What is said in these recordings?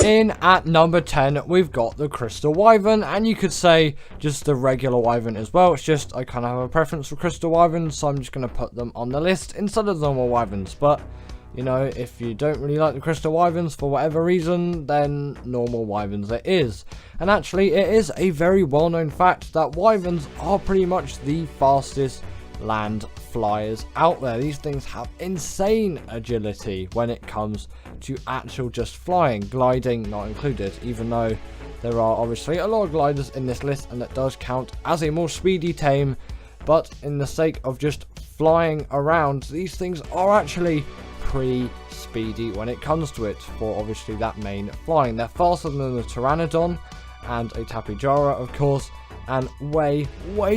In at number 10, we've got the Crystal Wyvern, and you could say just the regular Wyvern as well. It's just I kind of have a preference for Crystal Wyverns, so I'm just going to put them on the list instead of normal Wyverns. But, you know, if you don't really like the Crystal Wyverns for whatever reason, then normal Wyverns it is. And actually, it is a very well-known fact that Wyverns are pretty much the fastest land flyers out there. These things have insane agility when it comes to actual just flying, gliding not included, even though there are obviously a lot of gliders in this list and that does count as a more speedy tame. But in the sake of just flying around, these things are actually pretty speedy when it comes to it for obviously that main flying. They're faster than the Pteranodon and a Tapejara, of course, and way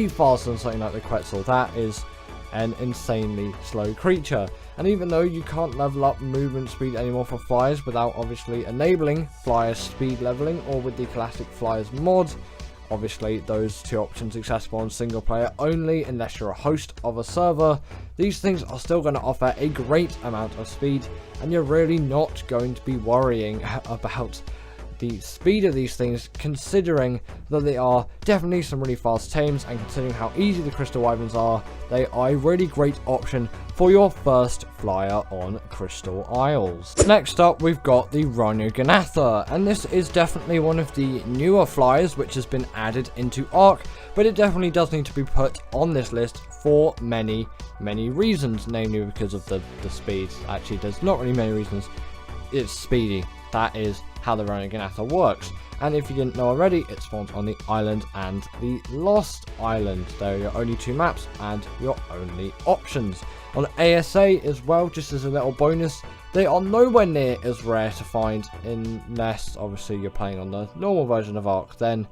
faster than something like the Quetzal. That is an insanely slow creature. And even though you can't level up movement speed anymore for flyers without obviously enabling flyer speed leveling or with the classic flyers mod, obviously those two options accessible on single player only unless you're a host of a server, these things are still going to offer a great amount of speed, and you're really not going to be worrying about the speed of these things, considering that they are definitely some really fast tames, and considering how easy the Crystal Wyverns are, they are a really great option for your first flyer on Crystal Isles. Next up, we've got the Rhyniognatha, and this is definitely one of the newer flyers which has been added into Ark, but it definitely does need to be put on this list for many reasons, namely because of the speed. Actually, there's not really many reasons. It's speedy. That is how the Rhyniognatha works. And if you didn't know already, it spawns on the island and the Lost Island. They're your only two maps and your only options. On ASA as well, just as a little bonus, they are nowhere near as rare to find unless obviously you're playing on the normal version of Ark. Then,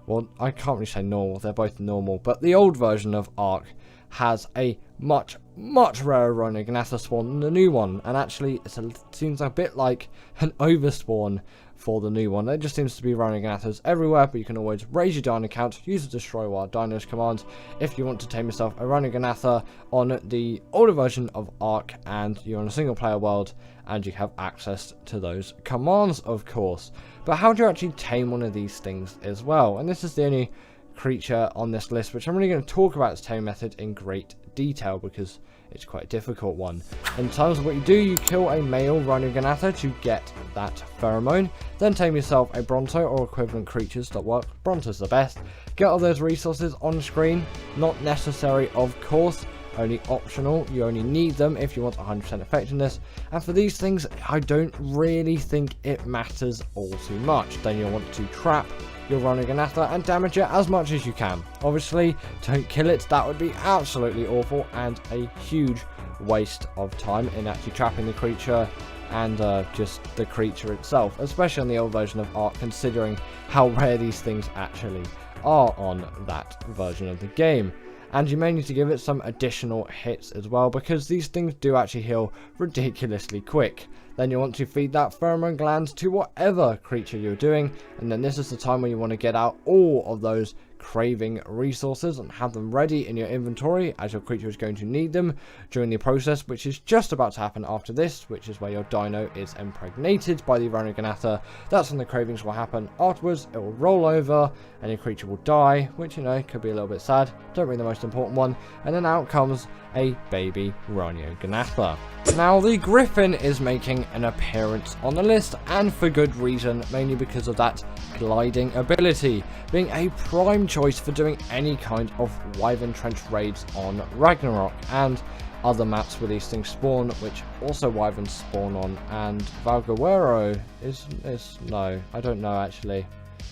well, I can't really say normal, they're both normal, but the old version of Ark has a much rarer Rhyniognatha spawn than the new one, and actually it seems a bit like an overspawn for the new one. There just seems to be Rhyniogathas everywhere, but you can always raise your dino count, use the destroy wild dinos command if you want to tame yourself a Rhyniognatha on the older version of Ark and you're on a single player world and you have access to those commands, of course. But how do you actually tame one of these things as well? And this is the only creature on this list which I'm really going to talk about its tame method in great detail because it's quite a difficult one. In terms of what you do, you kill a male Rhyniognatha to get that pheromone, then tame yourself a Bronto or equivalent creatures that work. Bronto's the best. Get all those resources on screen, not necessary of course, only optional. You only need them if you want 100% effectiveness, and for these things I don't really think it matters all too much. Then you'll want to trap your Rhyniognatha and damage it as much as you can. Obviously, don't kill it, that would be absolutely awful and a huge waste of time in actually trapping the creature and just the creature itself, especially on the old version of Ark, considering how rare these things actually are on that version of the game. And you may need to give it some additional hits as well, because these things do actually heal ridiculously quick. Then you want to feed that pheromone gland to whatever creature you're doing, and then this is the time when you want to get out all of those craving resources and have them ready in your inventory, as your creature is going to need them during the process, which is just about to happen after this, which is where your dino is impregnated by the Rhyniognatha. That's when the cravings will happen. Afterwards it will roll over and your creature will die, which, you know, could be a little bit sad, don't be the most important one, and then out comes a baby Rhyniognatha. Now the Griffin is making an appearance on the list, and for good reason, mainly because of that gliding ability, being a prime choice for doing any kind of wyvern trench raids on Ragnarok and other maps where these things spawn, which also wyverns spawn on. And Valguero is no, I don't know actually.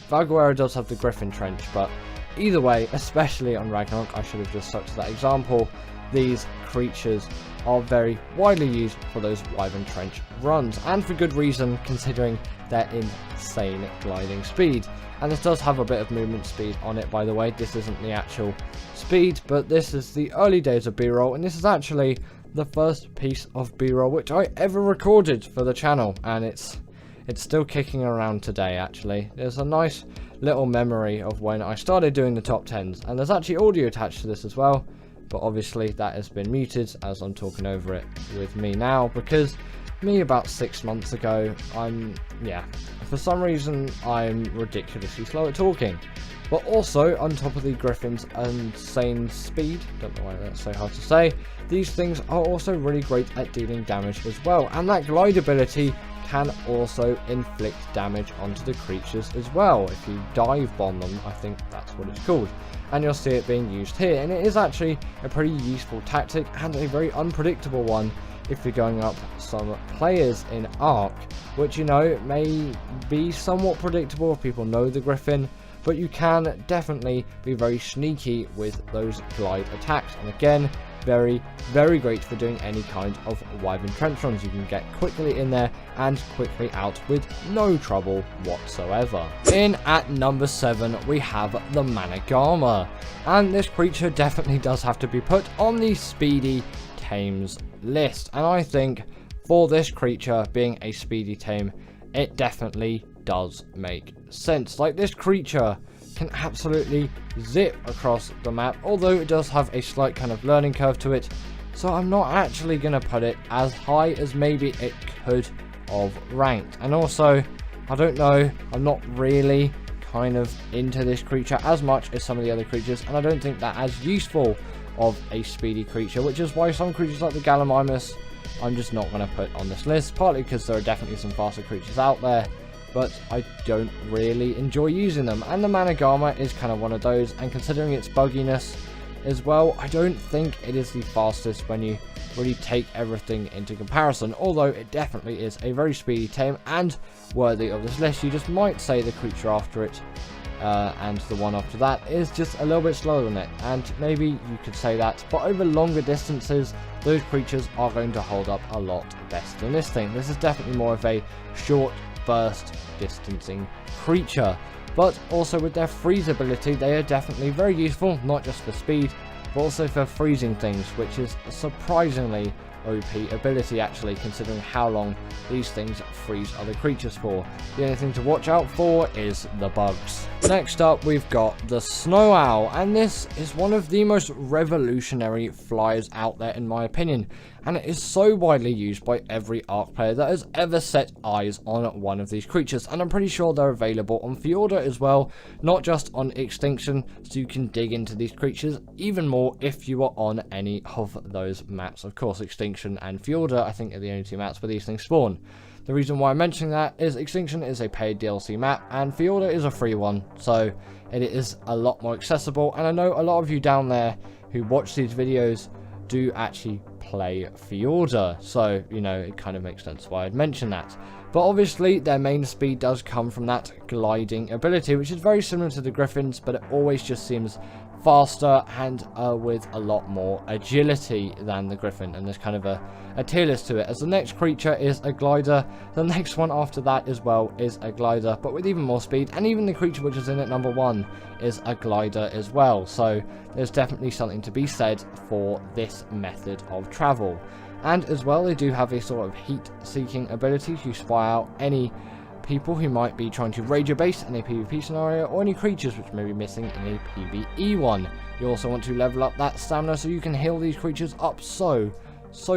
Valguero does have the Griffin trench, but either way, especially on Ragnarok, I should have just stuck to that example. These creatures are very widely used for those wyvern trench runs, and for good reason, considering their insane gliding speed. And this does have a bit of movement speed on it, by the way. This isn't the actual speed, but this is the early days of B-roll, and this is actually the first piece of B-roll which I ever recorded for the channel, and it's still kicking around today. Actually, there's a nice little memory of when I started doing the top 10s, and there's actually audio attached to this as well. but obviously that has been muted as I'm talking over it with me now, because me about 6 months ago, for some reason I'm ridiculously slow at talking. But also, on top of the Griffin's insane speed, don't know why that's so hard to say, these things are also really great at dealing damage as well, and that glide ability can also inflict damage onto the creatures as well. If you dive bomb them, I think that's what it's called, and you'll see it being used here, and it is actually a pretty useful tactic and a very unpredictable one if you're going up some players in Ark, which, you know, may be somewhat predictable if people know the Griffin, but you can definitely be very sneaky with those glide attacks. And again, very, very great for doing any kind of wyvern trench runs. You can get quickly in there and quickly out with no trouble whatsoever. In at number 7, we have the Managarmr, and this creature definitely does have to be put on the speedy tames list. And I think for this creature being a speedy tame, it definitely does make sense. Like, this creature can absolutely zip across the map, although it does have a slight kind of learning curve to it, so I'm not actually going to put it as high as maybe it could have ranked. And also, I don't know, I'm not really kind of into this creature as much as some of the other creatures, and I don't think that as useful of a speedy creature, which is why some creatures like the Gallimimus I'm just not going to put on this list, partly because there are definitely some faster creatures out there, but I don't really enjoy using them, and the Managarmr is kind of one of those, and considering its bugginess as well, I don't think it is the fastest when you really take everything into comparison, although it definitely is a very speedy tame and worthy of this list. You just might say the creature after it and the one after that is just a little bit slower than it, and maybe you could say that, but over longer distances those creatures are going to hold up a lot better than this thing. This is definitely more of a short burst distancing creature, but also with their freeze ability they are definitely very useful, not just for speed but also for freezing things, which is a surprisingly OP ability actually, considering how long these things freeze other creatures for. The only thing to watch out for is the bugs. Next up we've got the Snow Owl, and this is one of the most revolutionary flyers out there in my opinion, and it is so widely used by every Ark player that has ever set eyes on one of these creatures, and I'm pretty sure they're available on Fjorda as well, not just on Extinction, so you can dig into these creatures even more if you are on any of those maps. Of course, Extinction and Fjorda I think are the only two maps where these things spawn. The reason why I'm mentioning that is Extinction is a paid DLC map and Fjorda is a free one, so it is a lot more accessible, and I know a lot of you down there who watch these videos do actually play Fjorda, so you know it kind of makes sense why I'd mention that. But obviously their main speed does come from that gliding ability, which is very similar to the Griffins, but it always just seems faster and with a lot more agility than the Griffin, and there's kind of a tier list to it, as the next creature is a glider, the next one after that as well is a glider but with even more speed, and even the creature which is in at number 1 is a glider as well, so there's definitely something to be said for this method of travel. And as well, they do have a sort of heat seeking ability to spy out any people who might be trying to raid your base in a PvP scenario, or any creatures which may be missing in a PvE one. You also want to level up that stamina so you can heal these creatures up so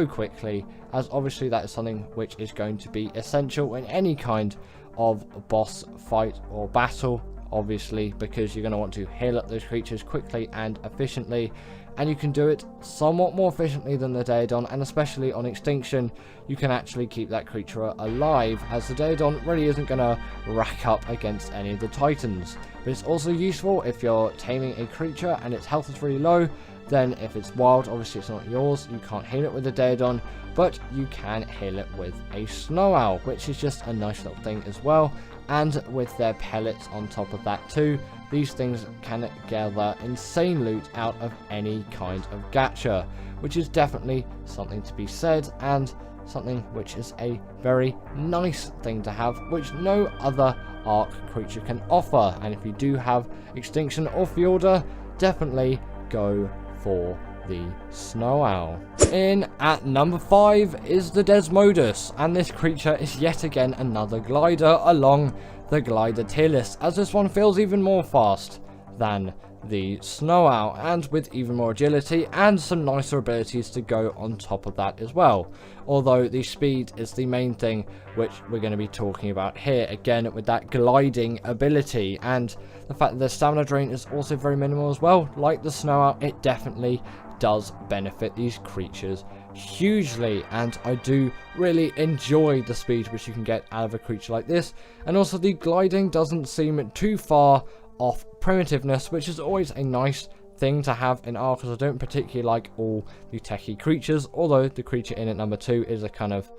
quickly, as obviously that is something which is going to be essential in any kind of boss fight or battle, obviously, because you're going to want to heal up those creatures quickly and efficiently, and you can do it somewhat more efficiently than the Daedon, and especially on Extinction you can actually keep that creature alive, as the Daedon really isn't going to rack up against any of the Titans. But it's also useful if you're taming a creature and its health is really low. Then if it's wild, obviously it's not yours, you can't heal it with a Daedon, but you can heal it with a Snow Owl, which is just a nice little thing as well. And with their pellets on top of that too, these things can gather insane loot out of any kind of gacha, which is definitely something to be said, and something which is a very nice thing to have, which no other Ark creature can offer. And if you do have Extinction or Fjorda, definitely go for the Snow Owl. In at number 5 is the Desmodus, and this creature is yet again another glider along the glider tier list, as this one feels even more fast than the Snow Owl, and with even more agility and some nicer abilities to go on top of that as well. Although the speed is the main thing which we're going to be talking about here, again with that gliding ability, and the fact that the stamina drain is also very minimal as well. Like the Snow Owl, it definitely does benefit these creatures hugely, and I do really enjoy the speed which you can get out of a creature like this. And also the gliding doesn't seem too far off primitiveness, which is always a nice thing to have in Ark, because I don't particularly like all the techie creatures, although the creature in at number 2 is a kind of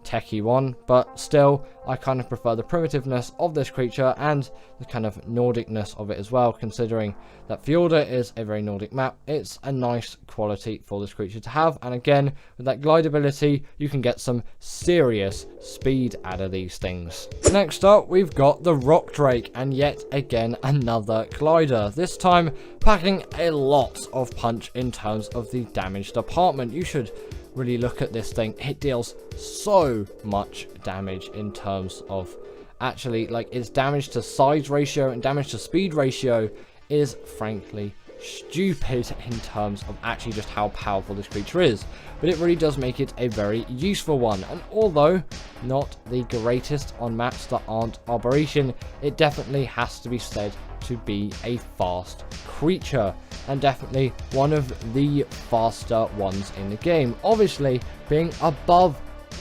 techie one, but still I kind of prefer the primitiveness of this creature and the kind of Nordicness of it as well, considering that Fjorda is a very Nordic map. It's a nice quality for this creature to have, and again with that glide ability you can get some serious speed out of these things. Next up we've got the Rock Drake, and yet again another glider, this time packing a lot of punch in terms of the damage department. You should really look at this thing. It deals so much damage in terms of actually, like, its damage to size ratio and damage to speed ratio is frankly stupid in terms of actually just how powerful this creature is, but it really does make it a very useful one. And although not the greatest on maps that aren't Arboretion, it definitely has to be said to be a fast creature, and definitely one of the faster ones in the game, obviously being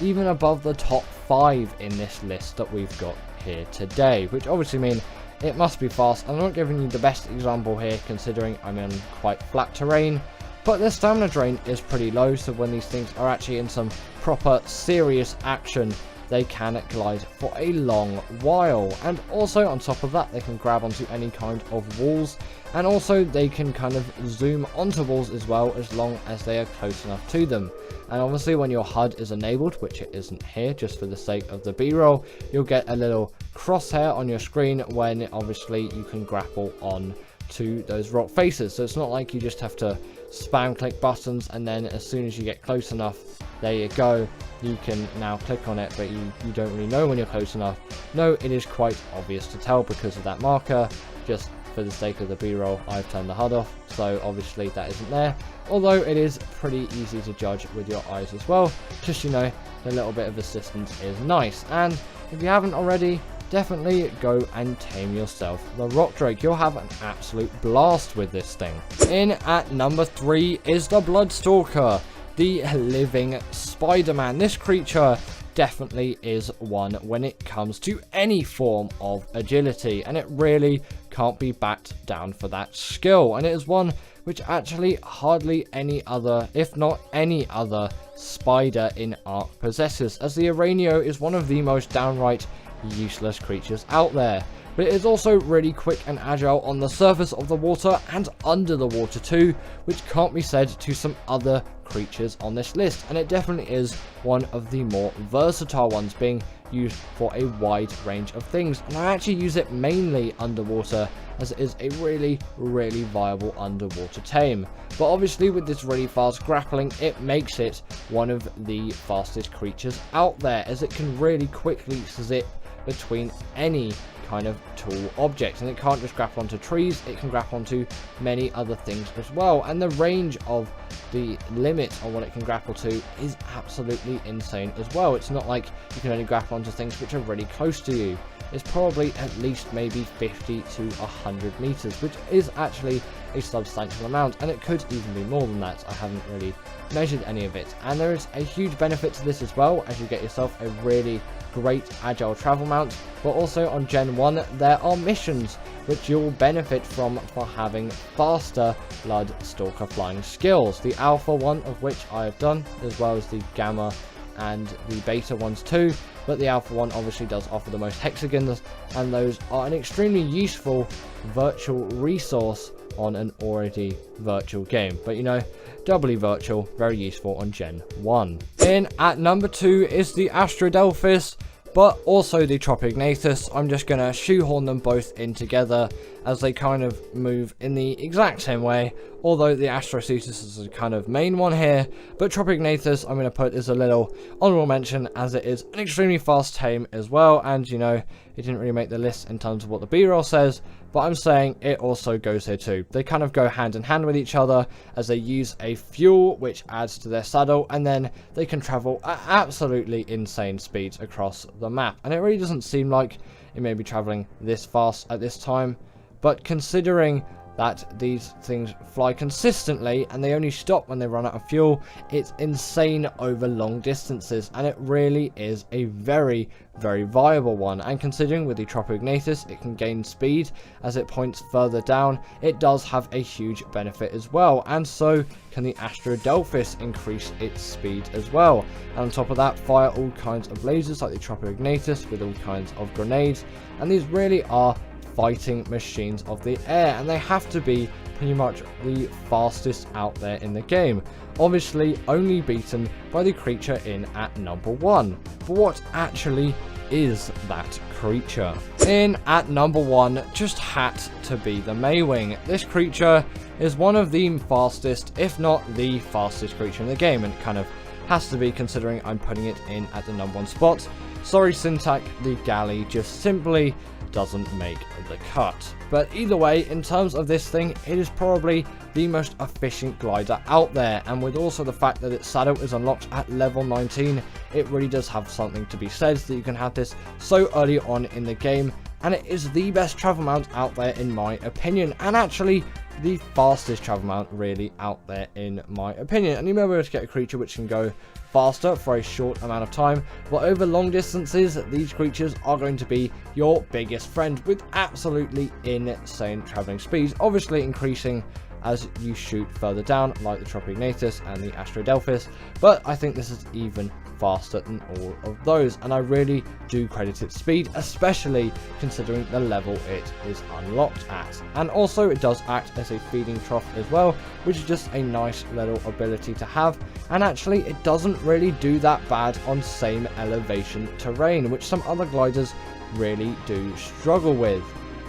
even above the top 5 in this list that we've got here today, which obviously mean it must be fast. I'm not giving you the best example here considering I'm in quite flat terrain, but the stamina drain is pretty low, so when these things are actually in some proper serious action, they can glide for a long while. And also on top of that, they can grab onto any kind of walls, and also they can kind of zoom onto walls as well, as long as they are close enough to them. And obviously when your HUD is enabled, which it isn't here just for the sake of the B-roll, you'll get a little crosshair on your screen when obviously you can grapple on to those rock faces. So it's not like you just have to spam click buttons and then as soon as you get close enough, there you go, you can now click on it, but you don't really know when you're close enough. No, it is quite obvious to tell because of that marker. Just for the sake of the B-roll, I've turned the HUD off, so obviously that isn't there, although it is pretty easy to judge with your eyes as well. Just, you know, a little bit of assistance is nice. And if you haven't already, definitely go and tame yourself the Rock Drake. You'll have an absolute blast with this thing. In at number 3 is the Bloodstalker, the living Spider-Man. This creature definitely is one when it comes to any form of agility, and it really can't be backed down for that skill. And it is one which actually hardly any other, if not any other, spider in Ark possesses, as the Rhynio is one of the most downright useless creatures out there. But it is also really quick and agile on the surface of the water and under the water too, which can't be said to some other creatures on this list. And it definitely is one of the more versatile ones, being used for a wide range of things. And I actually use it mainly underwater, as it is a really viable underwater tame. But obviously with this really fast grappling, it makes it one of the fastest creatures out there, as it can really quickly zip between any kind of tall objects, and it can't just grapple onto trees, it can grapple onto many other things as well. And the range of the limit on what it can grapple to is absolutely insane as well. It's not like you can only grapple onto things which are really close to you. It's probably at least maybe 50 to 100 meters, which is actually a substantial amount, and it could even be more than that. I haven't really measured any of it. And there is a huge benefit to this as well, as you get yourself a really great agile travel mount. But also on Gen 1 there are missions which you'll benefit from for having faster Bloodstalker flying skills. The alpha one of which I have done, as well as the gamma and the beta ones too, but the alpha one obviously does offer the most hexagons, and those are an extremely useful virtual resource on an already virtual game. But you know, doubly virtual, very useful on Gen 1. In at number 2 is the Astrodelphis, but also the tropeognathus. I'm just going to shoehorn them both in together, as they kind of move in the exact same way, although the Astrodelphis is a kind of main one here, but tropeognathus I'm going to put as a little honorable mention, as it is an extremely fast tame as well. And you know, it didn't really make the list in terms of what the B-roll says, but I'm saying it also goes here too. They kind of go hand in hand with each other as they use a fuel which adds to their saddle, and then they can travel at absolutely insane speeds across the map. And it really doesn't seem like it may be traveling this fast at this time, but considering that these things fly consistently and they only stop when they run out of fuel, it's insane over long distances, and it really is a very, very viable one. And considering with the tropeognathus it can gain speed as it points further down, it does have a huge benefit as well, and so can the Astrodelphis increase its speed as well. And on top of that, fire all kinds of lasers like the tropeognathus with all kinds of grenades, and these really are fighting machines of the air, and they have to be pretty much the fastest out there in the game, obviously only beaten by the creature in at number 1. But what actually is that creature? In at number 1 just had to be the Mwing. This creature is one of the fastest, if not the fastest creature in the game, and it kind of has to be considering I'm putting it in at the number 1 spot. Sorry Syntac, the galley just simply doesn't make the cut. But either way, in terms of this thing, it is probably the most efficient glider out there, and with also the fact that its saddle is unlocked at level 19, it really does have something to be said that you can have this so early on in the game, and it is the best travel mount out there in my opinion, and actually the fastest travel mount really out there in my opinion. And you may be able to get a creature which can go faster for a short amount of time, but over long distances these creatures are going to be your biggest friend with absolutely insane traveling speeds, obviously increasing as you shoot further down like the tropeognathus and the Astrodelphis, but I think this is even faster than all of those, and I really do credit its speed, especially considering the level it is unlocked at. And also it does act as a feeding trough as well, which is just a nice little ability to have, and actually it doesn't really do that bad on same elevation terrain, which some other gliders really do struggle with.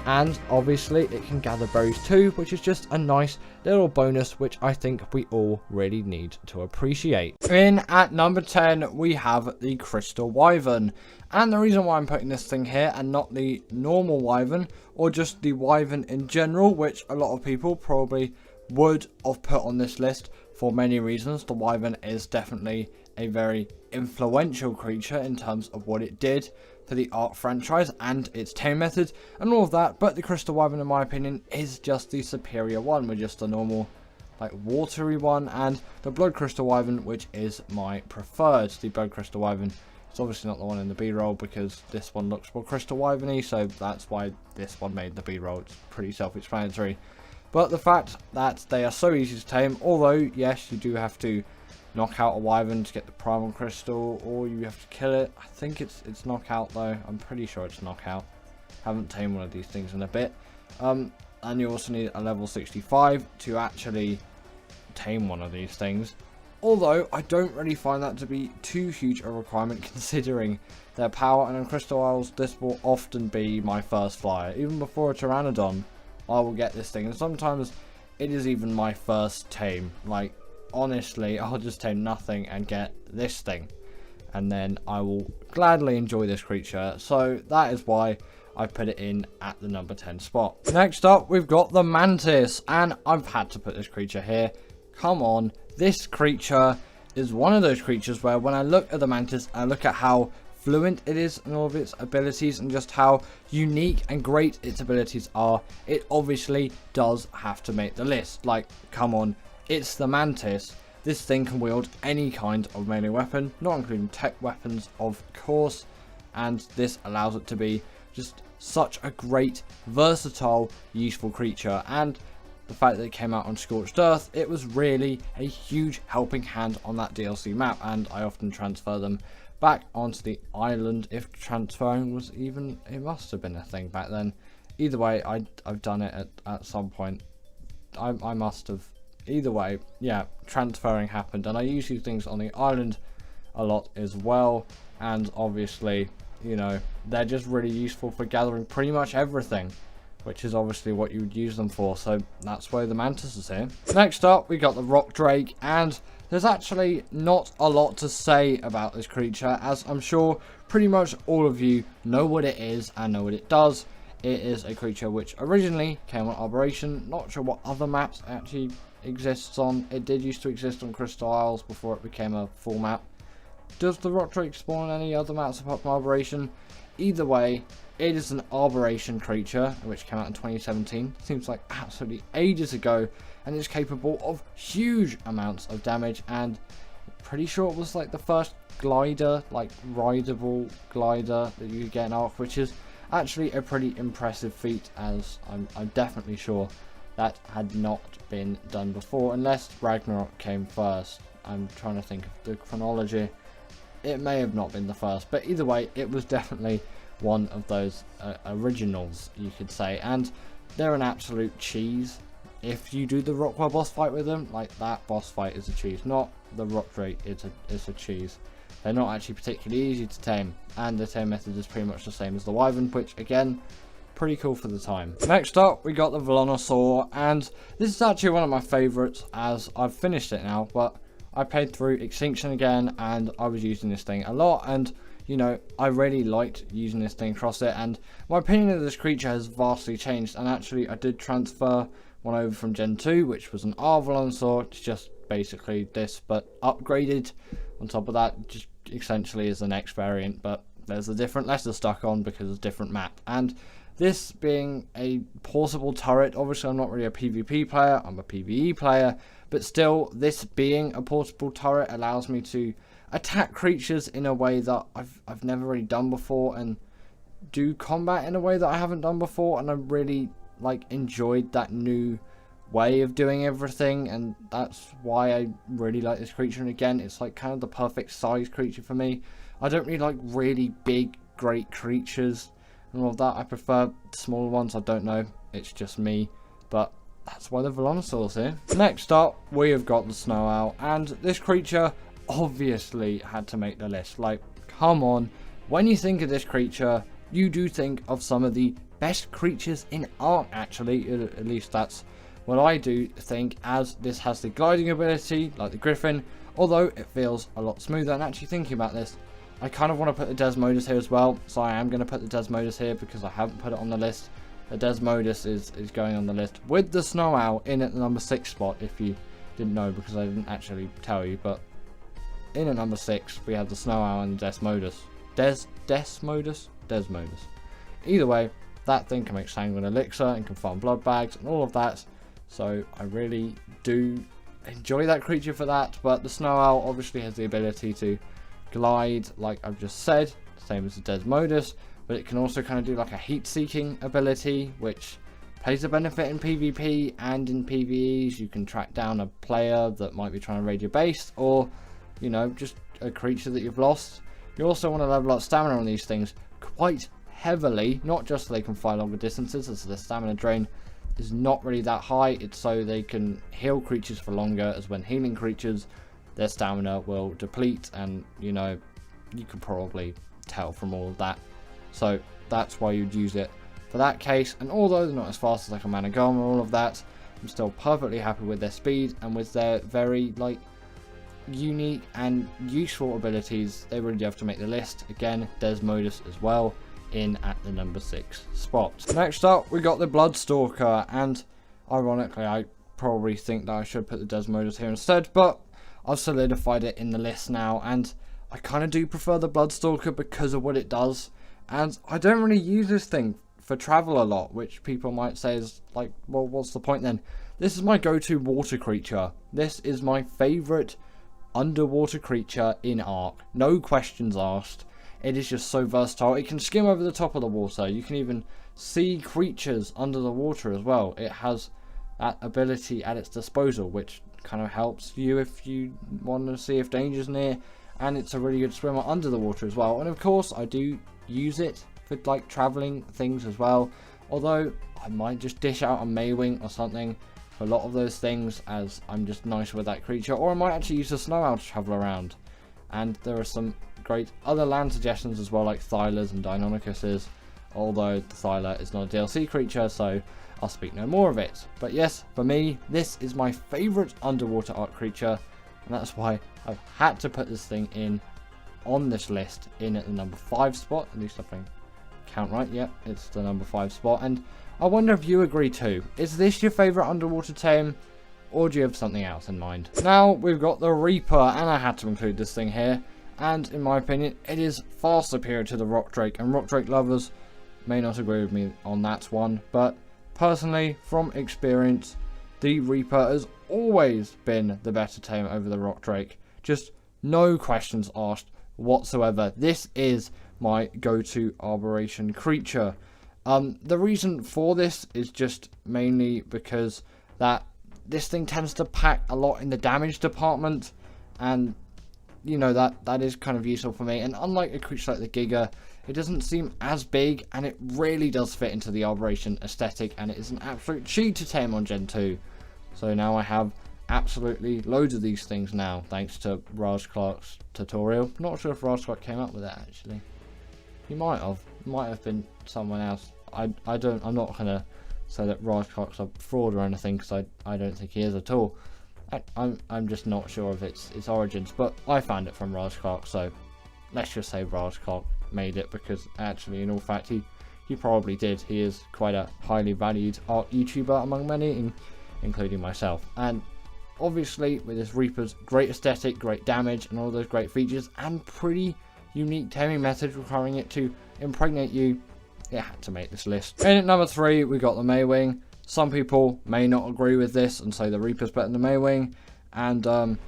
And obviously it can gather berries too, which is just a nice little bonus which I think we all really need to appreciate. In at number 10 we have the crystal wyvern, and the reason why I'm putting this thing here and not the normal wyvern or just the wyvern in general, which a lot of people probably would have put on this list for many reasons. The wyvern is definitely a very influential creature in terms of what it did for the Ark franchise and its tame method and all of that, but the crystal wyvern in my opinion is just the superior one, with just the normal like watery one, and the blood crystal wyvern, which is my preferred. The blood crystal wyvern is obviously not the one in the B-roll because this one looks more crystal wyvern-y, so that's why this one made the B-roll. It's pretty self-explanatory. But the fact that they are so easy to tame, although yes, you do have to knock out a wyvern to get the primal crystal, or you have to kill it. I think it's knockout though. I'm pretty sure it's knockout. Haven't tamed one of these things in a bit. And you also need a level 65 to actually tame one of these things. Although I don't really find that to be too huge a requirement considering their power, and in Crystal Isles this will often be my first flyer. Even before a Pteranodon I will get this thing, and sometimes it is even my first tame. Like honestly, I'll just tame nothing and get this thing, and then I will gladly enjoy this creature. So that is why I put it in at the number 10 spot. Next up, we've got the mantis, and I've had to put this creature here. Come on, this creature is one of those creatures where when I look at the mantis, I look at how fluent it is in all of its abilities and just how unique and great its abilities are. It obviously does have to make the list. Like, come on. It's the mantis. This thing can wield any kind of melee weapon, not including tech weapons of course, and this allows it to be just such a great, versatile, useful creature. And the fact that it came out on Scorched Earth, it was really a huge helping hand on that DLC map, and I often transfer them back onto the island if transferring was even, it must have been a thing back then. Either way, I've done it at some point. I must have. Either way, yeah, transferring happened, and I use these things on the island a lot as well, and obviously, you know, they're just really useful for gathering pretty much everything, which is obviously what you would use them for, so that's why the mantis is here. Next up, we got the rock drake, and there's actually not a lot to say about this creature, as I'm sure pretty much all of you know what it is and know what it does. It is a creature which originally came on Operation. Not sure what other maps it actually exists on. It did used to exist on Crystal Isles before it became a full map. Does the rock drake spawn on any other maps apart from Operation? Either way, it is an Operation creature which came out in 2017. Seems like absolutely ages ago, and it's capable of huge amounts of damage, and pretty sure it was like the first glider, like rideable glider that you could get in Ark, which is actually a pretty impressive feat, as I'm definitely sure that had not been done before, unless Ragnarok came first. I'm trying to think of the chronology. It may have not been the first, but either way, it was definitely one of those originals, you could say, and they're an absolute cheese. If you do the Rockwell boss fight with them, like that boss fight is a cheese, not the rock drake, it's a cheese. They're not actually particularly easy to tame, and the tame method is pretty much the same as the wyvern, which again, pretty cool for the time. Next up, we got the Velonosaur, and this is actually one of my favourites, as I've finished it now, but I played through Extinction again, and I was using this thing a lot, and you know, I really liked using this thing across it, and my opinion of this creature has vastly changed, and actually I did transfer one over from Gen 2, which was an R Velonosaur. It's just basically this, but upgraded. On top of that, just essentially is the next variant, but there's a different letter stuck on because it's a different map. And this being a portable turret, obviously I'm not really a PvP player, I'm a PvE player, but still, this being a portable turret allows me to attack creatures in a way that I've never really done before, and do combat in a way that I haven't done before, and I really like enjoyed that new way of doing everything, and that's why I really like this creature. And again, it's like kind of the perfect size creature for me. I don't really like really big great creatures and all of that. I prefer smaller ones. I don't know, it's just me, but that's why the Velonosaur's here. Next up, we have got the Snow Owl, and this creature obviously had to make the list. Like, come on, when you think of this creature, you do think of some of the best creatures in Ark, actually. At least that's what I do think, as this has the gliding ability like the Griffin, although it feels a lot smoother. And actually thinking about this, I kind of want to put the Desmodus here as well, so I am going to put the Desmodus here because I haven't put it on the list. The Desmodus is going on the list with the Snow Owl in at the number 6 spot, if you didn't know, because I didn't actually tell you. But in at number 6 we have the Snow Owl and the Desmodus. Desmodus? Either way, that thing can make sanguine elixir and can farm blood bags and all of that, so I really do enjoy that creature for that. But the Snow Owl obviously has the ability to glide, like I've just said, same as the Desmodus, but it can also kind of do like a heat seeking ability, which plays a benefit in PvP and in PvEs. You can track down a player that might be trying to raid your base, or you know, just a creature that you've lost. You also want to level up stamina on these things quite heavily, not just so they can fly longer distances, as the stamina drain is not really that high. It's so they can heal creatures for longer, as when healing creatures, their stamina will deplete, and you know, you can probably tell from all of that. So that's why you'd use it for that case. And although they're not as fast as like a Managarmr or all of that, I'm still perfectly happy with their speed and with their very like unique and useful abilities. They really do have to make the list. Again, Desmodus as well, in at the number 6 spot. Next up, we got the Bloodstalker, and ironically, I probably think that I should put the Desmodus here instead, but I've solidified it in the list now, and I kind of do prefer the Bloodstalker because of what it does. And I don't really use this thing for travel a lot, which people might say is like, well, what's the point then? This is my go-to water creature. This is my favourite underwater creature in Ark. No questions asked. It is just so versatile. It can skim over the top of the water. You can even see creatures under the water as well. It has that ability at its disposal, which kind of helps you if you want to see if danger's near. And it's a really good swimmer under the water as well. And of course, I do use it for like traveling things as well. Although I might just dish out a Mwing or something for a lot of those things, as I'm just nice with that creature. Or I might actually use a Snow Owl to travel around. And there are some great other land suggestions as well, like Thylas and Deinonychuses, although the Thyla is not a DLC creature, so I'll speak no more of it. But yes, for me, this is my favourite underwater Ark creature and that's why I've had to put this thing in on this list in at the number 5 spot. At least if I count right. Yep, it's the number 5 spot, and I wonder if you agree too. Is this your favourite underwater tame, or do you have something else in mind? Now we've got the Reaper, and I had to include this thing here, and in my opinion it is far superior to the Rock Drake, and Rock Drake lovers may not agree with me on that one, but personally, from experience, the Reaper has always been the better tame over the Rock Drake. Just no questions asked whatsoever. This is my go-to arboration creature. The reason for this is just mainly because that this thing tends to pack a lot in the damage department, and you know that is kind of useful for me. And unlike a creature like the Giga, it doesn't seem as big, and it really does fit into the arboration aesthetic, and it is an absolute cheat to tame on Gen 2. So now I have absolutely loads of these things now, thanks to Raasclark's tutorial. Not sure if Raasclark came up with it actually. He might have. It might have been someone else. I'm not gonna say that Raasclark's a fraud or anything, because I don't think he is at all. I'm just not sure of its origins, but I found it from Raasclark, so let's just say Raasclark made it, because actually in all fact he probably did. He is quite a highly valued art YouTuber among many, including myself. And obviously with this Reaper's great aesthetic, great damage, and all those great features, and pretty unique taming methods requiring it to impregnate you, it had to make this list. In at number 3 we got the Mwing. Some people may not agree with this and say the Reaper's better than the Mwing, and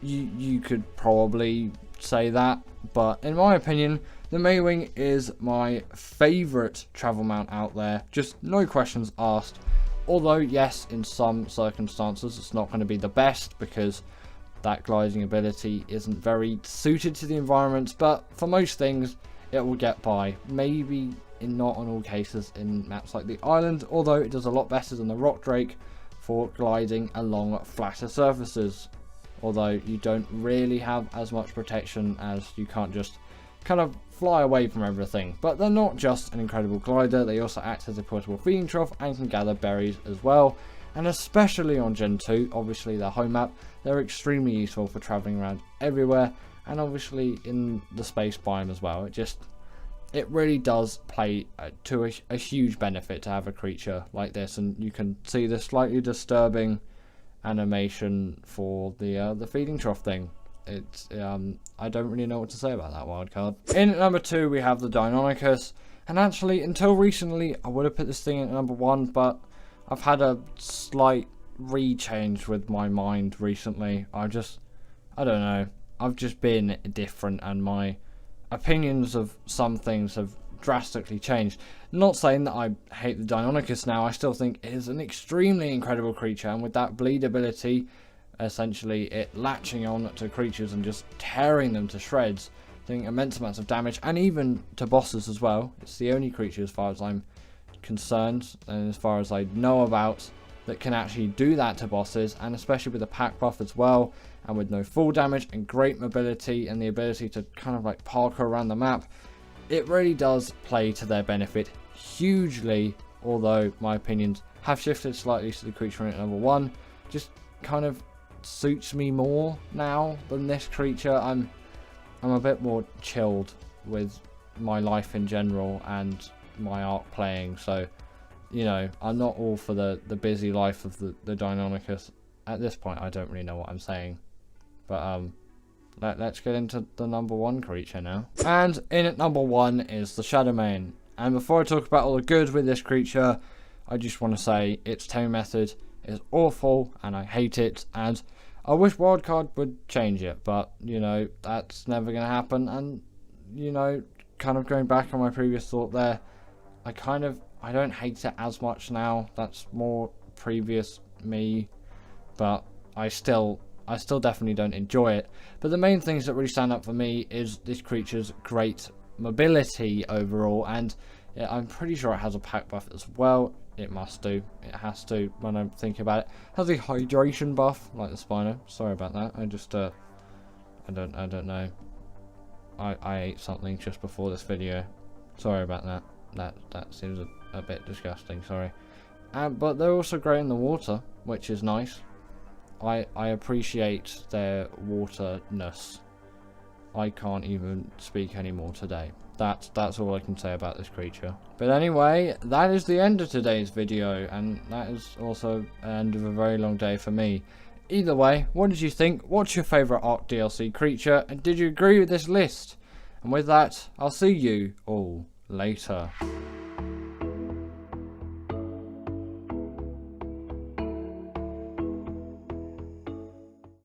you could probably say that, but in my opinion the Mwing is my favourite travel mount out there, just no questions asked. Although yes, in some circumstances it's not going to be the best, because that gliding ability isn't very suited to the environment, but for most things it will get by. Maybe not on all cases in maps like the island, although it does a lot better than the Rock Drake for gliding along flatter surfaces. Although you don't really have as much protection, as you can't just kind of fly away from everything. But they're not just an incredible glider, they also act as a portable feeding trough and can gather berries as well. And especially on Gen 2, obviously their home map, they're extremely useful for travelling around everywhere, and obviously in the space biome as well. It really does play to a huge benefit to have a creature like this, and you can see the slightly disturbing animation for the feeding trough thing. It's I don't really know what to say about that wildcard. In at number 2 we have the Rhyniognatha, and actually until recently I would have put this thing at number 1, but I've had a slight rechange with my mind recently. I don't know, I've just been different, and my opinions of some things have drastically changed. Not saying that I hate the Rhyniognatha now, I still think it is an extremely incredible creature, and with that bleed ability, essentially it latching on to creatures and just tearing them to shreds, doing immense amounts of damage, and even to bosses as well. It's the only creature, as far as I'm concerned, and as far as I know about, that can actually do that to bosses, and especially with the pack buff as well, and with no full damage and great mobility and the ability to kind of like parkour around the map. It really does play to their benefit hugely, although my opinions have shifted slightly to the creature in at number 1. Just kind of suits me more now than this creature. I'm a bit more chilled with my life in general and my Ark playing, so you know, I'm not all for the busy life of the Rhyniognatha. At this point I don't really know what I'm saying, but let's get into the number 1 creature now. And in at number 1 is the Shadowmane. And before I talk about all the good with this creature, I just want to say its tame method is awful and I hate it, and I wish Wildcard would change it, but you know, that's never going to happen. And you know, kind of going back on my previous thought there, I don't hate it as much now. That's more previous me, but I still definitely don't enjoy it. But the main things that really stand up for me is this creature's great mobility overall, and I'm pretty sure it has a pack buff as well. It must do. It has to, when I'm thinking about it. It has a hydration buff, like the Spino. Sorry about that. I just I don't know. I ate something just before this video. Sorry about that. That seems a bit disgusting, sorry. But they're also great in the water, which is nice. I appreciate their waterness. I can't even speak anymore today. That's all I can say about this creature. But anyway, that is the end of today's video, and that is also the end of a very long day for me. Either way, what did you think? What's your favourite Ark DLC creature? And did you agree with this list? And with that, I'll see you all later.